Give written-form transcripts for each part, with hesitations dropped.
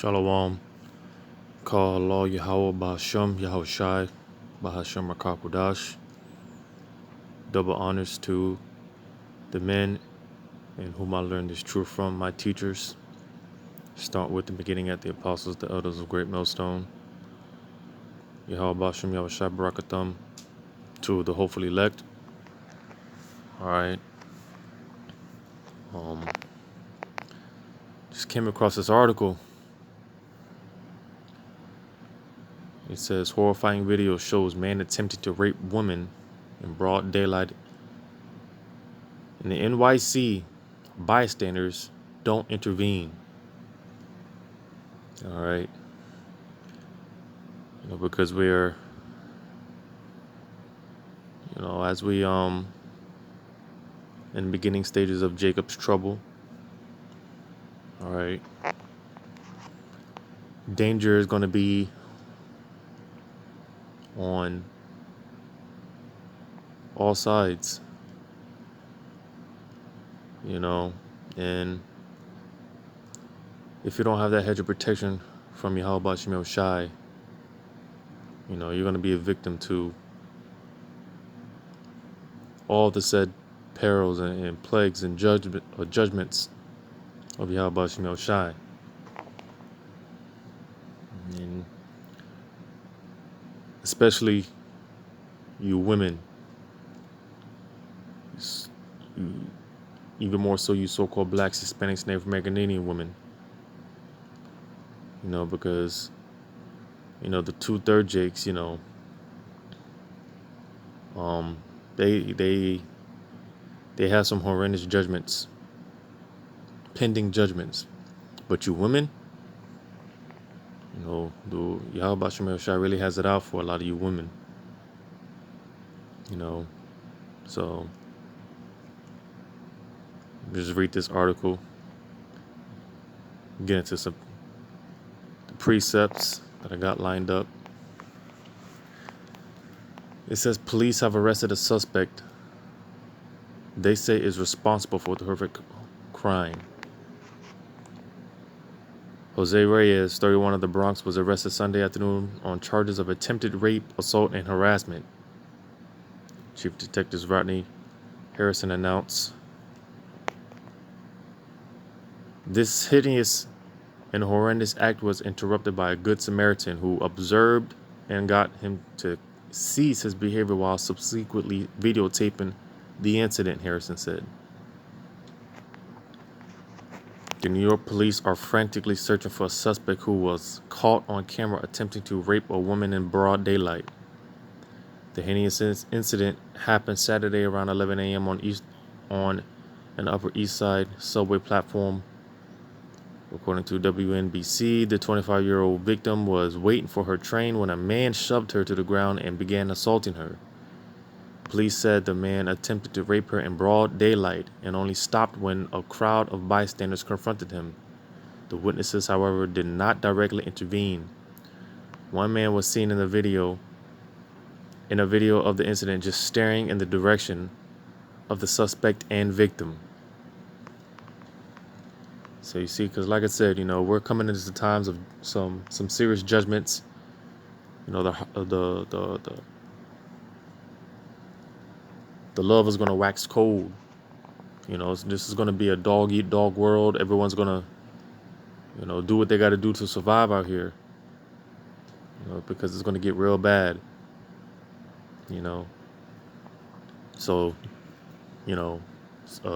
Shalom. Call Allah Yahweh Bahasham Yahushai Bahasham Rakakudash. Double honors to the men in whom I learned this truth from, my teachers. Start with the beginning at the apostles, the elders of Great Millstone. Yahweh Bahasham Yahushai Barakatham to the hopefully elect. Alright. Just came across this article. It says horrifying video shows man attempting to rape woman in broad daylight. In the NYC, bystanders don't intervene. All right. Because we're, as we in the beginning stages of Jacob's trouble. All right. Danger is going to be on all sides. And if you don't have that hedge of protection from Yahweh Shem Shai, you're going to be a victim to all the said perils and plagues and judgments of Yahweh Shem Shai. And especially you women, even more so you so-called blacks, Hispanics, Native American Indian women. Because the 2/3 Jakes, they have some horrendous judgments, pending judgments. But you women, the Yahweh Shem Shai really has it out for a lot of you women. So just read this article, get into some precepts that I got lined up. It says police have arrested a suspect they say is responsible for the horrific crime. Jose Reyes, 31 of the Bronx, was arrested Sunday afternoon on charges of attempted rape, assault, and harassment. Chief Detective Rodney Harrison announced. This hideous and horrendous act was interrupted by a good Samaritan who observed and got him to cease his behavior while subsequently videotaping the incident, Harrison said. The New York police are frantically searching for a suspect who was caught on camera attempting to rape a woman in broad daylight. The heinous incident happened Saturday around 11 a.m. on an Upper East Side subway platform. According to WNBC, the 25-year-old victim was waiting for her train when a man shoved her to the ground and began assaulting her. Police said the man attempted to rape her in broad daylight and only stopped when a crowd of bystanders confronted him. The witnesses, however, did not directly intervene. One man was seen in a video of the incident just staring in the direction of the suspect and victim. So you see, because like I said, we're coming into the times of some serious judgments. The love is going to wax cold. This is going to be a dog eat dog world. Everyone's going to, do what they got to do to survive out here. Because it's going to get real bad. So,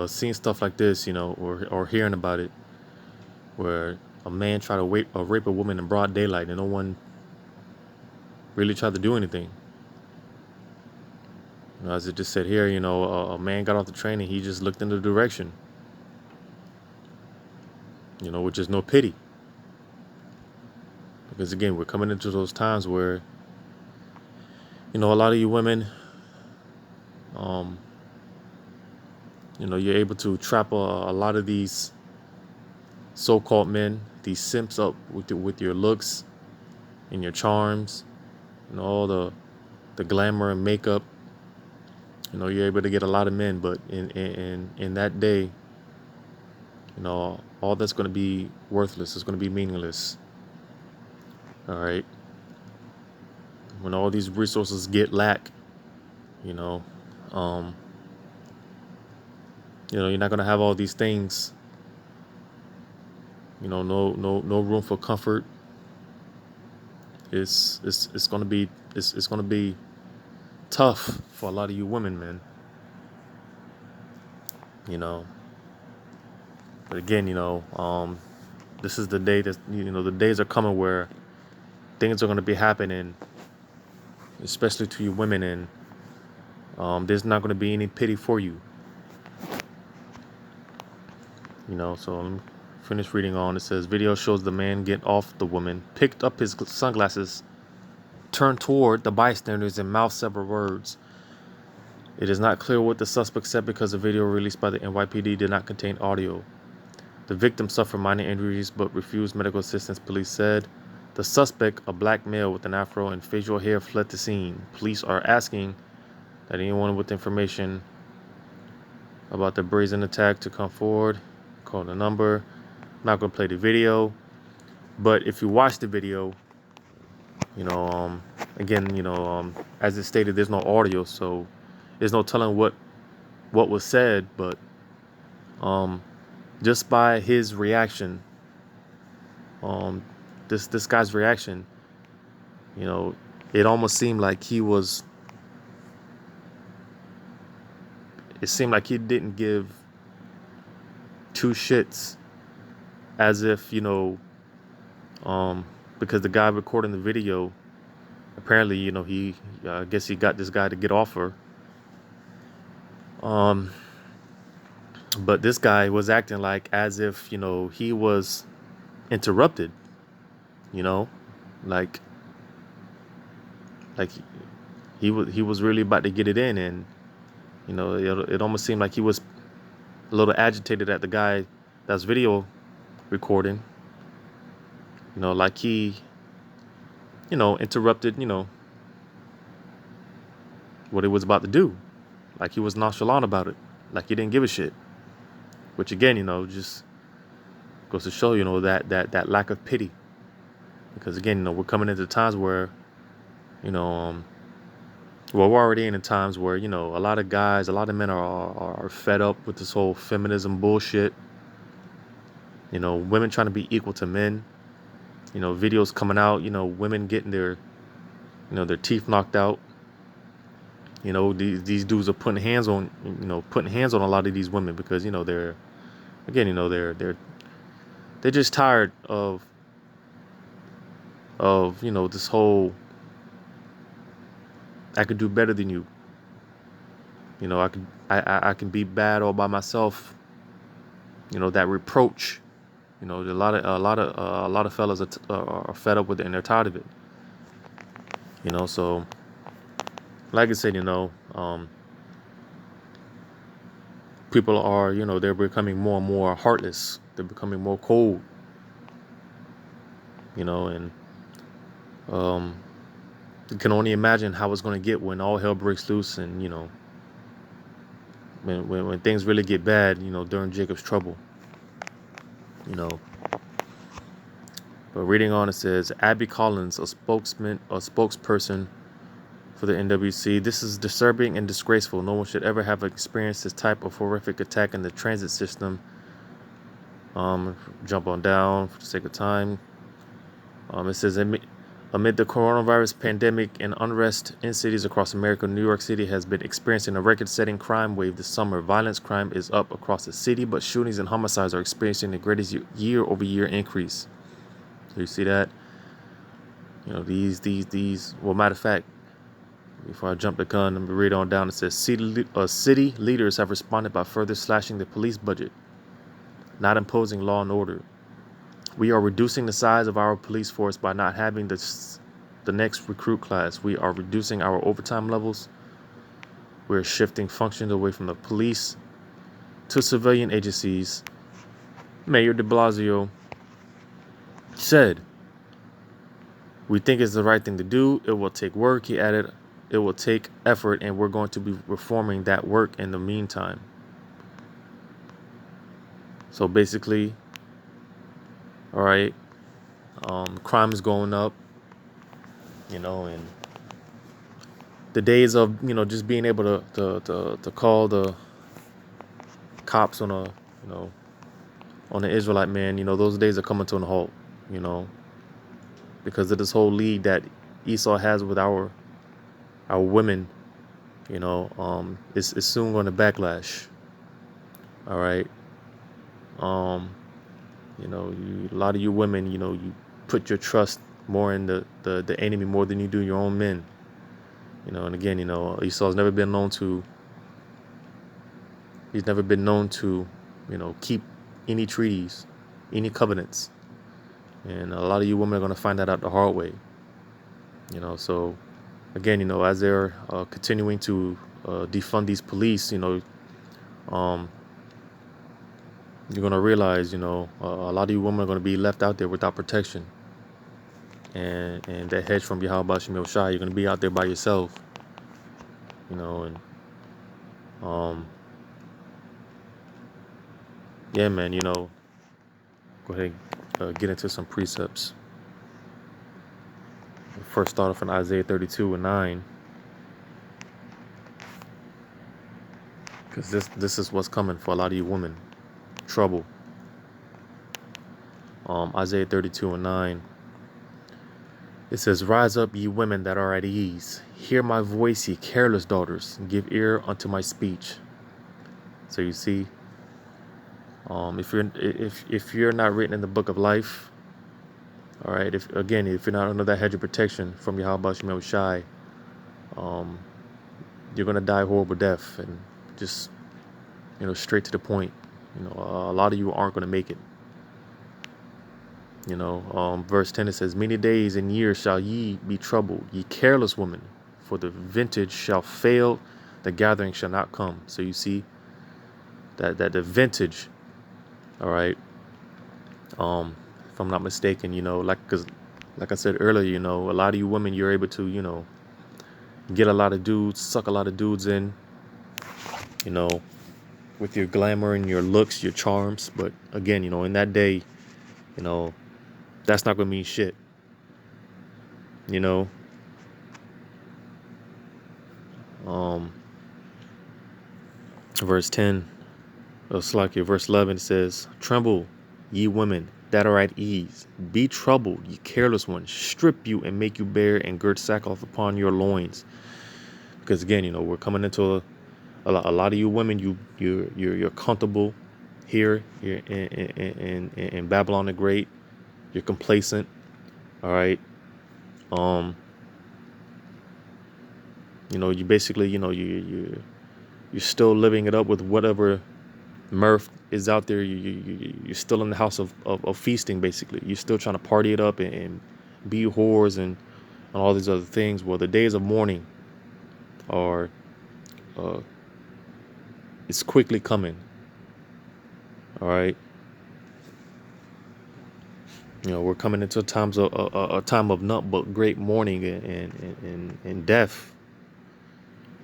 seeing stuff like this, or hearing about it, where a man tried to rape a woman in broad daylight and no one really tried to do anything. As it just said here, a man got off the train and he just looked in the direction, which is no pity. Because again, we're coming into those times where, a lot of you women, you're able to trap a lot of these so-called men, these simps up with your looks and your charms, all the glamour and makeup. You're able to get a lot of men, but in that day, all that's going to be worthless. It's going to be meaningless. All right. When all these resources get lack, you know, um, you're not gonna have all these things. No room for comfort. It's gonna be it's gonna be tough for a lot of you women, man. You know, but again, this is the day that the days are coming where things are gonna be happening, especially to you women, and there's not gonna be any pity for you. So I'm finished reading on. It says video shows the man get off the woman, picked up his sunglasses, turned toward the bystanders, and mouthed several words. It is not clear what the suspect said because the video released by the NYPD did not contain audio. The victim suffered minor injuries but refused medical assistance, police said. The suspect, a black male with an afro and facial hair, fled the scene. Police are asking that anyone with information about the brazen attack to come forward. Call the number. I'm not going to play the video, but if you watch the video, again, as it stated, there's no audio, so there's no telling what was said, but just by his reaction, this guy's reaction, it almost seemed like it seemed like he didn't give two shits, as if, because the guy recording the video, apparently, I guess he got this guy to get off her. But this guy was acting like as if, he was interrupted, like he was really about to get it in, and it almost seemed like he was a little agitated at the guy that's video recording, like he interrupted what he was about to do, like he was nonchalant about it, like he didn't give a shit, which again, just goes to show, that lack of pity, because again, we're coming into times where well, we're already in times where, a lot of guys, a lot of men are fed up with this whole feminism bullshit. Women trying to be equal to men. Videos coming out, women getting their teeth knocked out. These dudes are putting hands on a lot of these women because, they're, again, they're just tired of this whole, I could do better than you. I can be bad all by myself. That reproach. A lot of fellas are fed up with it, and they're tired of it. So like I said, people are, they're becoming more and more heartless. They're becoming more cold. And you can only imagine how it's going to get when all hell breaks loose, and when things really get bad, during Jacob's trouble. But reading on, it says Abby Collins, a spokesperson for the NWC. This is disturbing and disgraceful. No one should ever have experienced this type of horrific attack in the transit system. Jump on down for the sake of time. It says amid the coronavirus pandemic and unrest in cities across America, New York City has been experiencing a record-setting crime wave this summer. Violence crime is up across the city, but shootings and homicides are experiencing the greatest year-over-year increase. So you see that? These. Well, matter of fact, before I jump the gun, let me read on down. It says city leaders have responded by further slashing the police budget, not imposing law and order. We are reducing the size of our police force by not having the next recruit class. We are reducing our overtime levels. We're shifting functions away from the police to civilian agencies. Mayor de Blasio said, "We think it's the right thing to do. It will take work." He added, "It will take effort, and we're going to be reforming that work in the meantime." So basically, all right, crime is going up. And the days of just being able to call the cops on a on the Israelite man, those days are coming to a halt, you know, because of this whole league that Esau has with our women, it's soon going to backlash. All right. Um, a lot of you women, you put your trust more in the enemy more than you do your own men. And again, Esau's never been known to he's never been known to, keep any treaties, any covenants. And a lot of you women are going to find that out the hard way. So again, as they're continuing to defund these police, um, you're going to realize, a lot of you women are going to be left out there without protection. And that hedge from Yahweh Shemel Shai, you're going to be out there by yourself, and yeah, man, go ahead and get into some precepts. First start off in Isaiah 32:9, because this is what's coming for a lot of you women, trouble. Isaiah 32:9, it says, "Rise up, ye women that are at ease. Hear my voice, ye careless daughters. Give ear unto my speech." So you see, if you're not written in the book of life, all right, if you're not under that hedge of protection from Yahweh Shemel Shai, you're gonna die a horrible death, and just straight to the point. A lot of you aren't gonna make it. Verse 10, it says, "Many days and years shall ye be troubled, ye careless women, for the vintage shall fail, the gathering shall not come." So you see that the vintage, all right. If I'm not mistaken, like I said earlier, a lot of you women, you're able to, get a lot of dudes, suck a lot of dudes in, with your glamour and your looks, your charms. But again, in that day, that's not gonna mean shit. Verse 10, verse 11 says, "Tremble, ye women that are at ease. Be troubled, ye careless ones. Strip you and make you bare, and gird sackcloth upon your loins." Because again, we're coming into a lot of you women. You're comfortable here in Babylon the Great. You're complacent. All right. You basically, you're still living it up with whatever mirth is out there. You're still in the house of feasting. Basically, you're still trying to party it up and be whores and all these other things. Well, the days of mourning are it's quickly coming. All right. We're coming into a time of none but great mourning and death.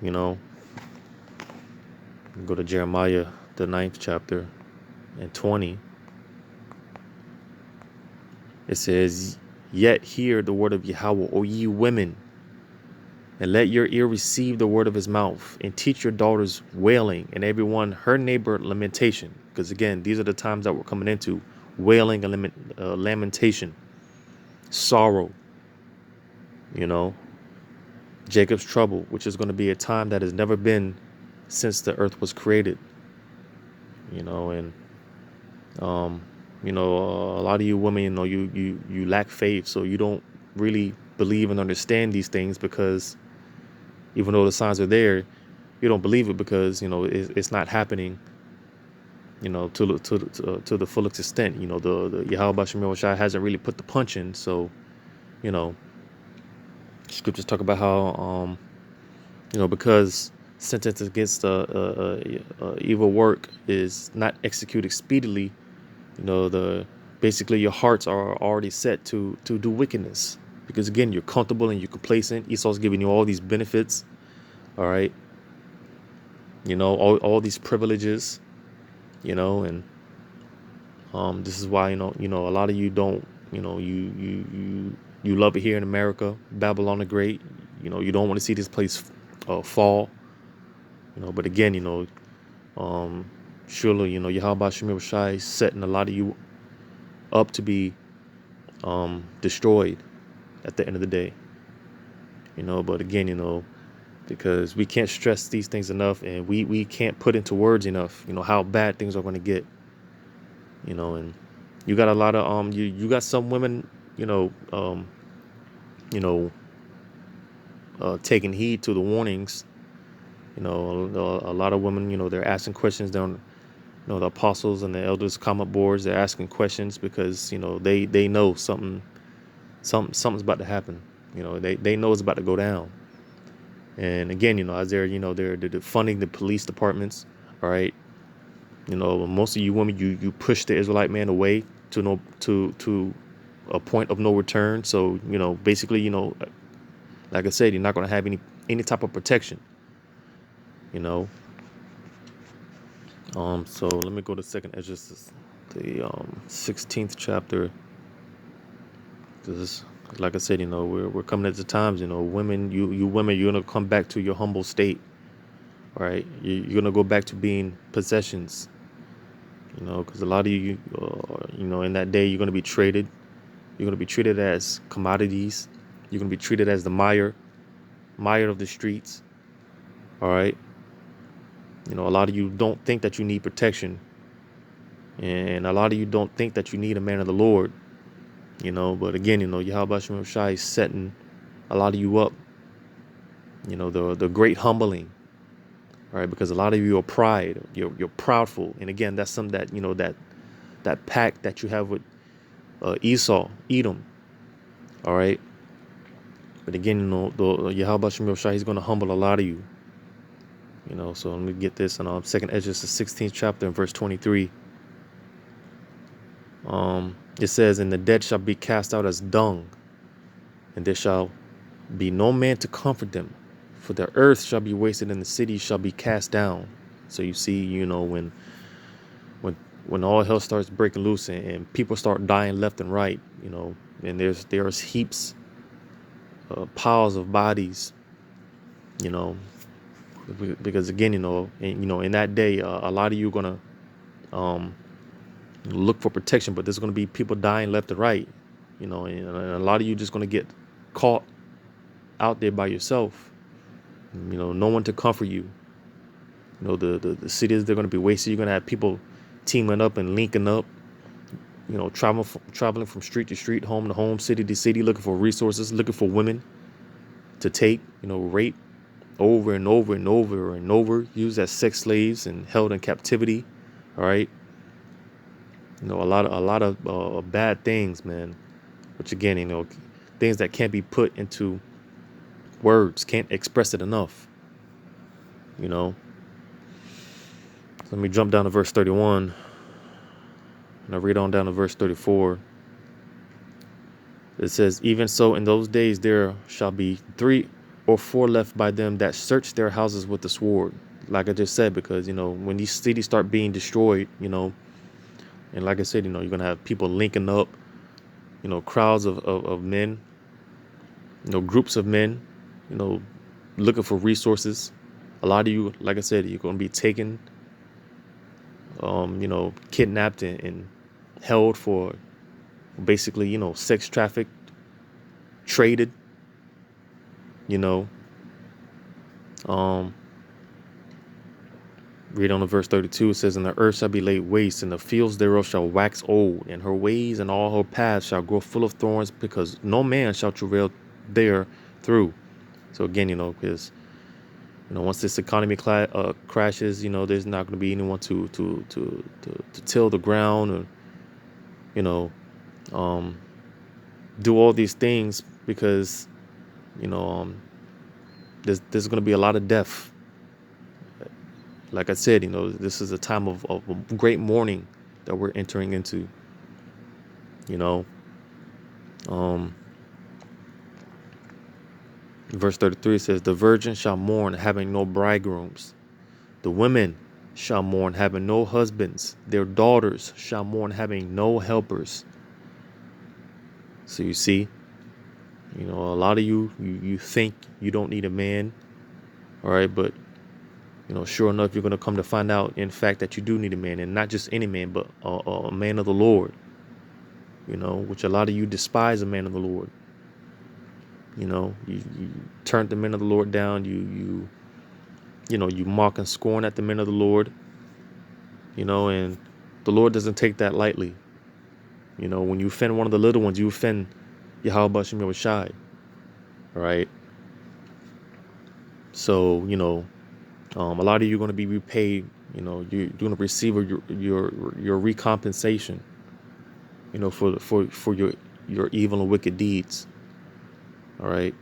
Go to Jeremiah, the 9th chapter and 20. It says, "Yet hear the word of Yahweh, O ye women, and let your ear receive the word of his mouth, and teach your daughters wailing, and everyone her neighbor lamentation." Because again, these are the times that we're coming into: wailing and lamentation, sorrow. Jacob's trouble, which is going to be a time that has never been since the earth was created. And a lot of you women, you lack faith, so you don't really believe and understand these things, because even though the signs are there, you don't believe it because it's not happening. To the fullest extent. The Yahweh Shemel Shai hasn't really put the punch in. So, scriptures talk about how because sentence against evil work is not executed speedily. Basically your hearts are already set to do wickedness, because again, you're comfortable and you're complacent. Esau's giving you all these benefits, all right, all these privileges, and this is why a lot of you don't, You love it here in America, Babylon the Great. You don't want to see this place fall. But again, um, surely, Yahweh Shemir Shai is setting a lot of you up to be destroyed at the end of the day. But again, because we can't stress these things enough, and we can't put into words enough, how bad things are going to get. And you got a lot of you got some women, you know, taking heed to the warnings. A lot of women, they're asking questions down. The apostles and the elders comment boards, they're asking questions because they know something's about to happen. They know it's about to go down. And again, as they're funding the police departments. All right. Most of you women, you push the Israelite man away to a point of no return. So basically, like I said, you're not going to have any type of protection. So let me go to Second Ezra, the 16th chapter. Because like I said, we're coming at the times. Women, you women, you're gonna come back to your humble state. All right, you're gonna go back to being possessions. Because a lot of you, in that day, you're gonna be traded. You're gonna be treated as commodities. You're gonna be treated as the mire of the streets. All right. A lot of you don't think that you need protection, and a lot of you don't think that you need a man of the Lord. But again, Yahweh Shem Shai is setting a lot of you up. The great humbling. All right, because a lot of you are pride. You're proudful, and again, that's something that that pact that you have with Esau, Edom. All right, but again, the Yahweh Shem Shai, he's going to humble a lot of you. So let me get this in Second Ezra, the 16th chapter, and verse 23. It says, "And the dead shall be cast out as dung, and there shall be no man to comfort them, for the earth shall be wasted, and the cities shall be cast down." So you see, when all hell starts breaking loose and people start dying left and right, and there's heaps, piles of bodies, because again, in that day, a lot of you are gonna look for protection, but there's gonna be people dying left and right, and a lot of you just gonna get caught out there by yourself. No one to comfort you. The cities, they're gonna be wasted. You're gonna have people teaming up and linking up, traveling from street to street, home to home, city to city, looking for resources, looking for women to take, rape over and over and over and over, used as sex slaves and held in captivity. All right. A lot of bad things, man. Which again, things that can't be put into words, can't express it enough. Let me jump down to verse 31. And I read on down to verse 34. It says, "Even so, in those days there shall be 3 or 4 left by them that search their houses with the sword." Like I just said, because, when these cities start being destroyed, and like I said, you're going to have people linking up, crowds of men, groups of men, looking for resources. A lot of you, like I said, you're going to be taken, kidnapped and held for basically, sex trafficked, traded, read on to verse 32. It says, "And the earth shall be laid waste, and the fields thereof shall wax old, and her ways and all her paths shall grow full of thorns, because no man shall travail there through." So again, because once this economy crashes, there's not going to be anyone to till the ground, or do all these things, because there's going to be a lot of death. Like I said, this is a time of great mourning that we're entering into. Verse 33 says, "The virgin shall mourn, having no bridegrooms. The women shall mourn, having no husbands. Their daughters shall mourn, having no helpers." So you see, You know, a lot of you think you don't need a man, all right, but you know, sure enough, you're gonna come to find out, in fact, that you do need a man, and not just any man, but a man of the Lord. You know, which a lot of you despise a man of the Lord. You know, you turn the men of the Lord down. You know, you mock and scorn at the men of the Lord. You know, and the Lord doesn't take that lightly. You know, when you offend one of the little ones, you offend Yahweh Shem Yahushai. All right. So, you know, a lot of you are going to be repaid. You know, you're going to receive your recompensation. You know, for your evil and wicked deeds. All right.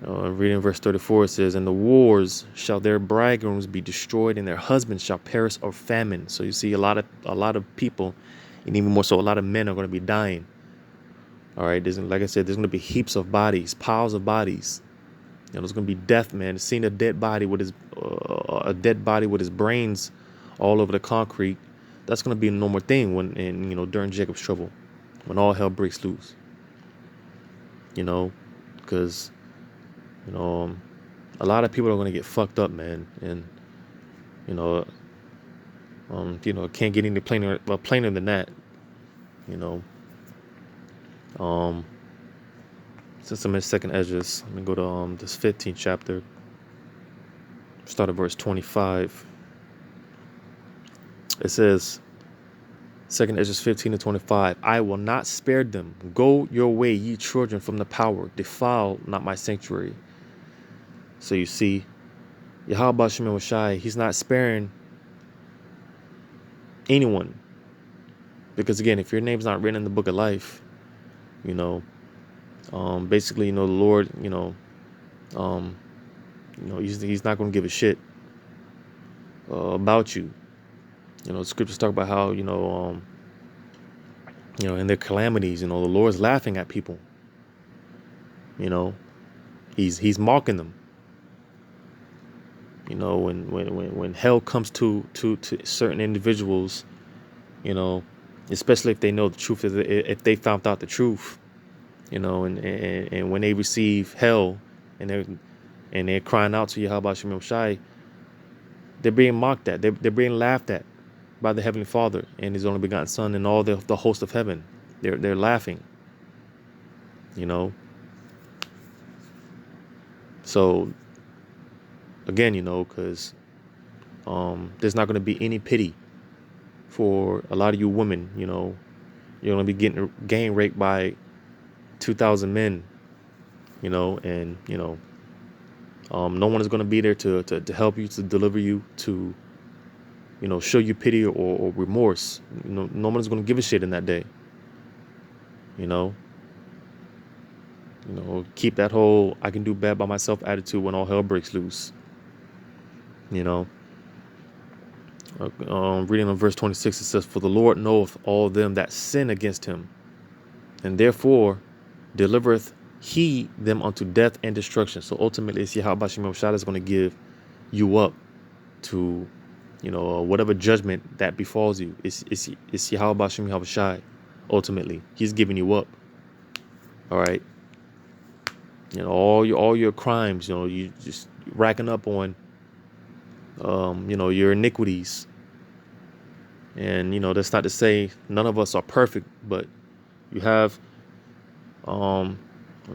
Reading verse 34, it says, "And the wars shall their bridegrooms be destroyed, and their husbands shall perish of famine." So you see a lot of people, and even more so, a lot of men are going to be dying. All right, like I said, there's going to be heaps of bodies, piles of bodies. You know, there's going to be death, man. Seeing a dead body with his brains all over the concrete. That's going to be a normal thing during Jacob's trouble, when all hell breaks loose. You know, because you know. A lot of people are going to get fucked up, man, and you know, can't get any plainer than that, you know. Since I'm in Second Esdras, let me go to this 15th chapter, start at verse 25. It says, Second Esdras 15-25, "I will not spare them. Go your way, ye children, from the power. Defile not my sanctuary." So you see, Yahweh Shem Shai, he's not sparing anyone. Because again, if your name's not written in the book of life, you know, basically, you know, the Lord, he's not going to give a shit about you. You know, the scriptures talk about how, in their calamities, you know, the Lord's laughing at people. You know, he's mocking them. You know, when hell comes to certain individuals, you know, especially if they know the truth, if they found out the truth, you know, and when they receive hell, and they're crying out to Yahweh Shem Shai, they're being mocked at. They're being laughed at by the Heavenly Father and His only begotten Son and all the host of heaven. They're laughing. You know. So again, you know, because there's not going to be any pity for a lot of you women. You know, you're going to be getting gang raped by 2,000 men. You know, and no one is going to be there to help you, to deliver you, to show you pity or remorse. You know, no one is going to give a shit in that day. You know, keep that whole "I can do bad by myself" attitude when all hell breaks loose. You know, reading on verse 26, it says, "For the Lord knoweth all them that sin against him, and therefore delivereth he them unto death and destruction." So ultimately, it's Yahweh Shem Shai is going to give you up to, whatever judgment that befalls you. It's Yahweh Shem Shai. Ultimately, He's giving you up. All right. You know, all your crimes. You know, you just racking up on, your iniquities. And that's not to say none of us are perfect, but you have,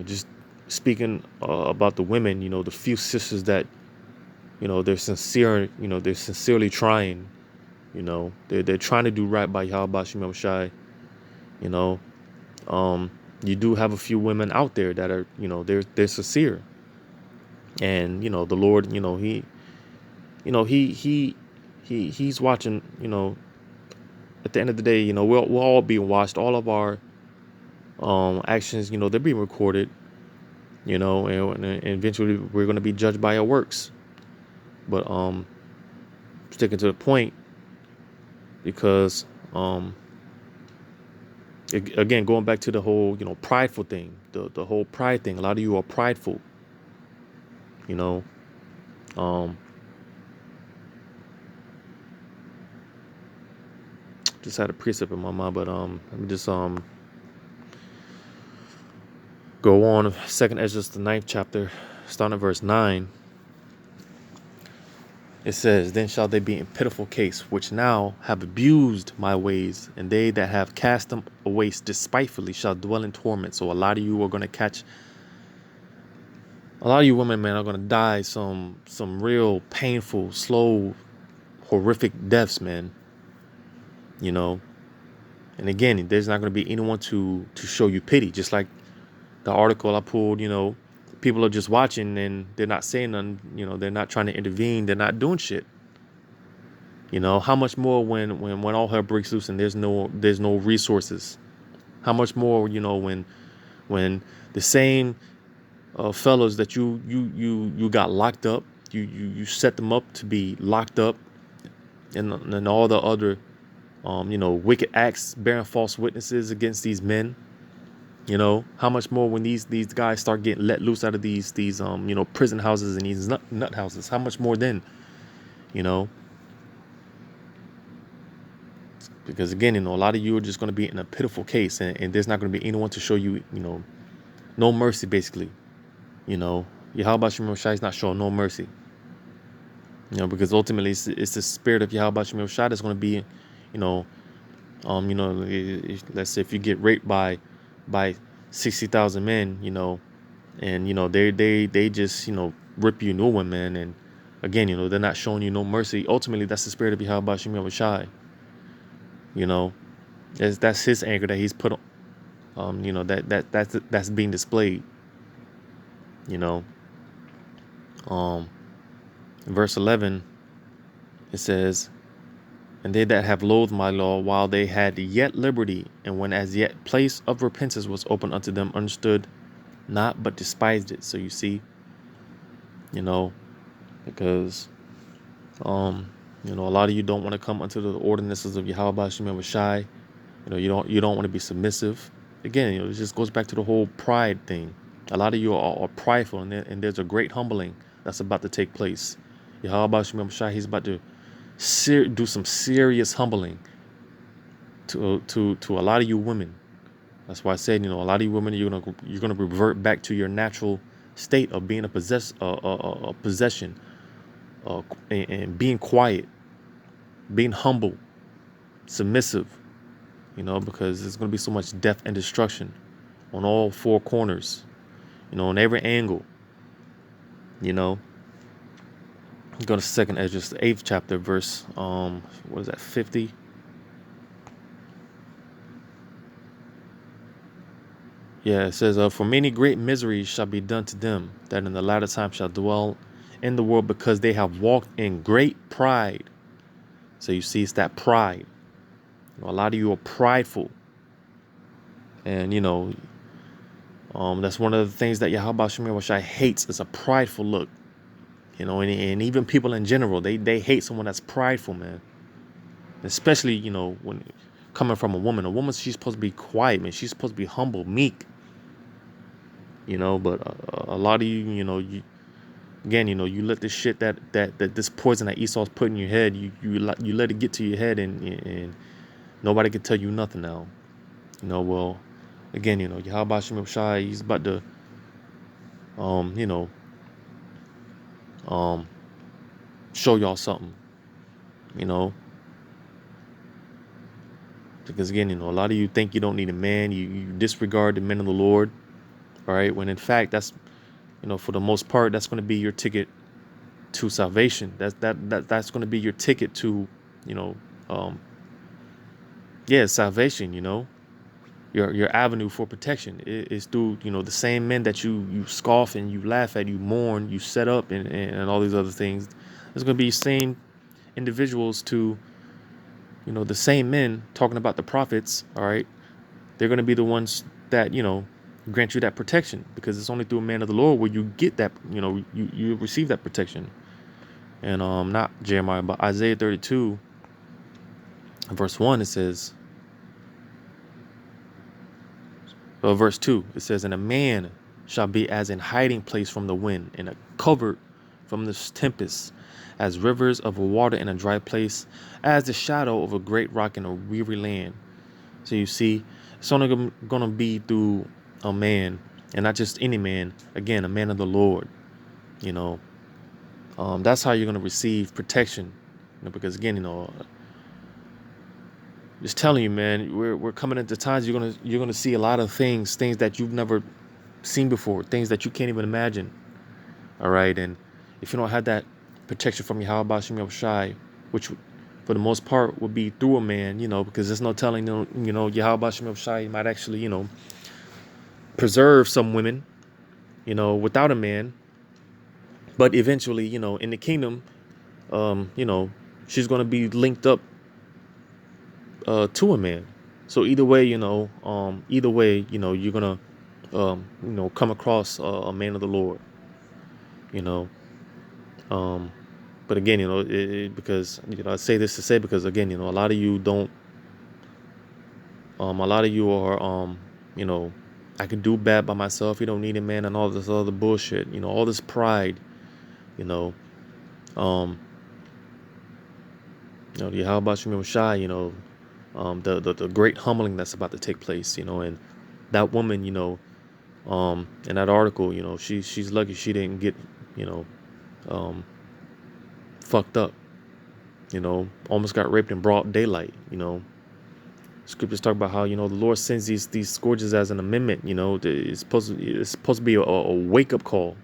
just speaking about the women. You know, the few sisters that, they're sincere. You know, they're sincerely trying. You know, they're trying to do right by Yahweh Shem Shai. You know, you do have a few women out there that are, they're sincere, and the Lord, he's watching. At the end of the day, we'll all be watched. All of our actions, they're being recorded. And eventually we're going to be judged by our works. But sticking to the point, because again, going back to the whole, prideful thing, the whole pride thing. A lot of you are prideful. Just had a precept in my mind, but let me just Go on, second Ezra, the ninth chapter, starting at verse 9. It says, then shall they be in pitiful case, which now have abused my ways, and they that have cast them away despitefully shall dwell in torment. So a lot of you are going to catch, a lot of you women, man, are going to die some real painful, slow, horrific deaths, man. You know, and again, there's not going to be anyone to show you pity. Just like the article I pulled, you know, people are just watching and they're not saying nothing. You know, they're not trying to intervene. They're not doing shit. You know, how much more when all hell breaks loose and there's no resources? How much more, you know, when the same fellows that you got locked up, you set them up to be locked up, and all the other you know, wicked acts, bearing false witnesses against these men. You know, how much more when these guys start getting let loose out of these you know, prison houses and these nut houses? How much more then? You know. Because again, you know, a lot of you are just going to be in a pitiful case, and there's not going to be anyone to show you, you know, no mercy, basically. You know, Yahweh Shemel Shai is not showing no mercy. You know, because ultimately it's the spirit of Yahweh Shemel Shai that's going to be, you know, let's say if you get raped by 60,000 men, you know, and you know they just, you know, rip you a new one, man, and again, you know, they're not showing you no mercy. Ultimately, that's the spirit of Yahweh Shemel Shai. You know, that's his anger that he's put on, you know, that's being displayed. You know, in verse 11, it says, and they that have loathed my law while they had yet liberty, and when as yet place of repentance was open unto them, understood not, but despised it. So you see, you know, because you know, a lot of you don't want to come unto the ordinances of Yahweh Shem Shai. You know, you don't want to be submissive. Again, you know, it just goes back to the whole pride thing. A lot of you are prideful, and there's a great humbling that's about to take place. Yahweh Shem Shai, he's about to do some serious humbling to a lot of you women. That's why I said, you know, a lot of you women, you're gonna revert back to your natural state of being a possession, and being quiet, being humble, submissive. You know, because there's gonna be so much death and destruction on all four corners. You know, on every angle. You know. Go to second Ezra, the 8th chapter, verse what is that, 50? Yeah, it says, for many great miseries shall be done to them that in the latter time shall dwell in the world, because they have walked in great pride. So you see, it's that pride. You know, a lot of you are prideful. And, you know, that's one of the things that Yahweh Shem Shai hates, is a prideful look. You know, and even people in general, they hate someone that's prideful, man. Especially, you know, when coming from a woman. A woman, she's supposed to be quiet, man. She's supposed to be humble, meek. You know, but a lot of you, you know, again, you know, you let this shit that this poison that Esau's put in your head, you let it get to your head, and nobody can tell you nothing now. You know, well, again, you know, Yahweh Shem Shai, he's about to, you know, show y'all something. You know, because again, you know, a lot of you think you don't need a man. You disregard the men of the Lord. All right, when in fact, that's, you know, for the most part, that's going to be your ticket to salvation. That's going to be your ticket to, you know, salvation. You know, your avenue for protection is through, you know, the same men that you scoff and you laugh at, you mourn, you set up, and all these other things. There's going to be same individuals to, you know, the same men talking about the prophets. All right, they're going to be the ones that, you know, grant you that protection, because it's only through a man of the Lord where you get that, you know, you receive that protection. And not Jeremiah, but Isaiah 32, verse 1, it says, verse 2, it says, and a man shall be as an hiding place from the wind, and a covert from the tempest, as rivers of water in a dry place, as the shadow of a great rock in a weary land. So you see, it's only going to be through a man and not just any man. Again, a man of the Lord. You know, that's how you're gonna receive protection. Because again, just telling you, man, we're coming into times you're gonna see a lot of things that you've never seen before, things that you can't even imagine. All right, and if you don't have that protection from Yahweh Shem Shai, which for the most part would be through a man, because there's no telling, Yahweh Shem Shai might actually, preserve some women, without a man, but eventually, in the kingdom, she's gonna be linked up to a man. So either way, you're gonna, come across a man of the Lord, you know. Um, but again, because I say this to say because again, a lot of you don't, a lot of you are, you know, I can do bad by myself. You don't need a man and all this other bullshit. All this pride. You know, um, the how about you, Shai? The great humbling that's about to take place. And that woman, in that article, she's lucky she didn't get, you know, um, fucked up. Almost got raped in broad daylight. Scriptures talk about how the Lord sends these scourges as an amendment. It's supposed to be a wake up call.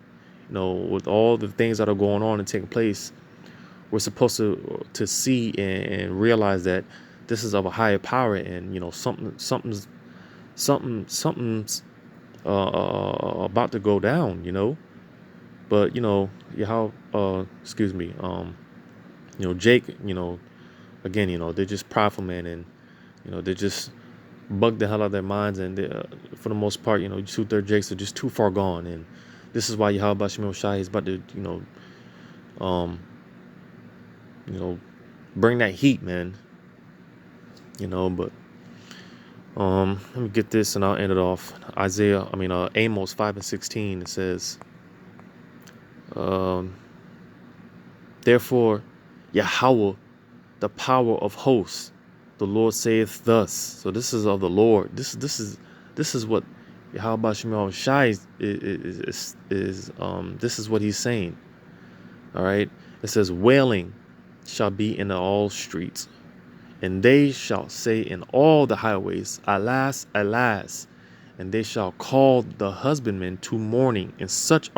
With all the things that are going on and taking place, we're supposed to see and realize that this is of a higher power, and something's about to go down. But how excuse me, Jake, again, they're just prideful, man, and they just bug the hell out of their minds, and for the most part, 2/3 Jakes are just too far gone, and this is why Yahweh Shemel Shai is about to, um, bring that heat, man. But let me get this, and I'll end it off. Amos 5:16. It says, um, therefore, Yahweh, the power of hosts, the Lord saith thus. So this is of the Lord. This is what Yahweh Shemel Shai is this is what he's saying. All right. It says, wailing shall be in all streets, and they shall say in all the highways, alas, alas, and they shall call the husbandmen to mourning, and such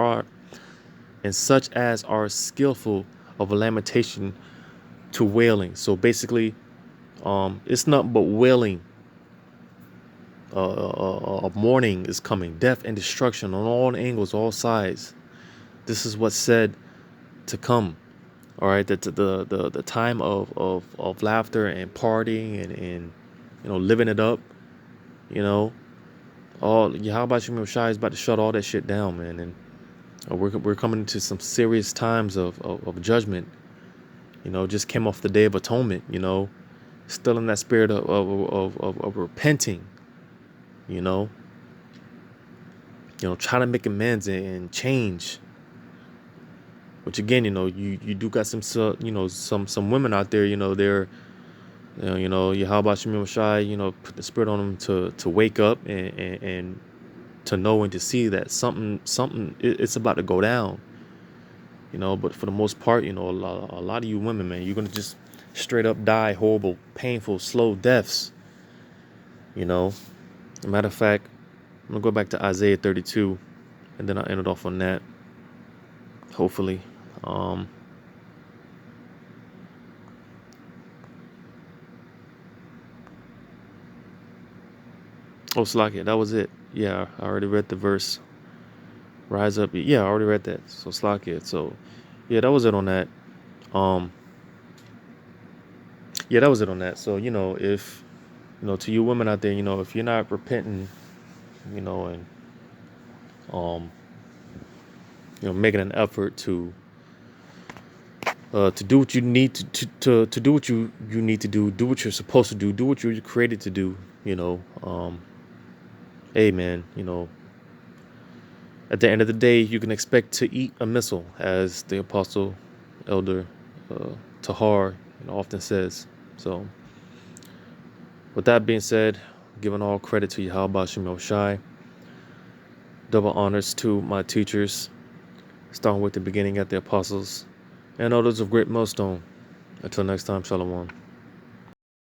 as are skillful of a lamentation to wailing. So basically, it's not but wailing. Mourning is coming, death and destruction on all angles, all sides. This is what's said to come. All right, the time of laughter and partying and living it up. How about you, Shai is about to shut all that shit down, man, and we're coming into some serious times of judgment. Just came off the Day of Atonement. Still in that spirit of repenting. Trying to make amends and change. Which again, you do got some women out there, they're, how about Shemim Shai, put the spirit on them to wake up and to know and to see that something it's about to go down. But for the most part, a lot of you women, man, you're gonna just straight up die horrible, painful, slow deaths. As a matter of fact, I'm gonna go back to Isaiah 32, and then I'll end it off on that. Hopefully. Oh, Slakia, that was it. Yeah, I already read the verse. Rise up. Yeah, I already read that. So Slakia. So yeah, that was it on that. Yeah, that was it on that. So, if to you women out there, if you're not repenting, and making an effort to do what you need to do what you need to do what you're supposed to do what you're created to do, hey man, at the end of the day you can expect to eat a missile, as the apostle elder Tahar often says. So with that being said, giving all credit to Yahweh Shem Shai, Double honors to my teachers, starting with the beginning at the apostles, and others of great millstone. Until next time, Shalom.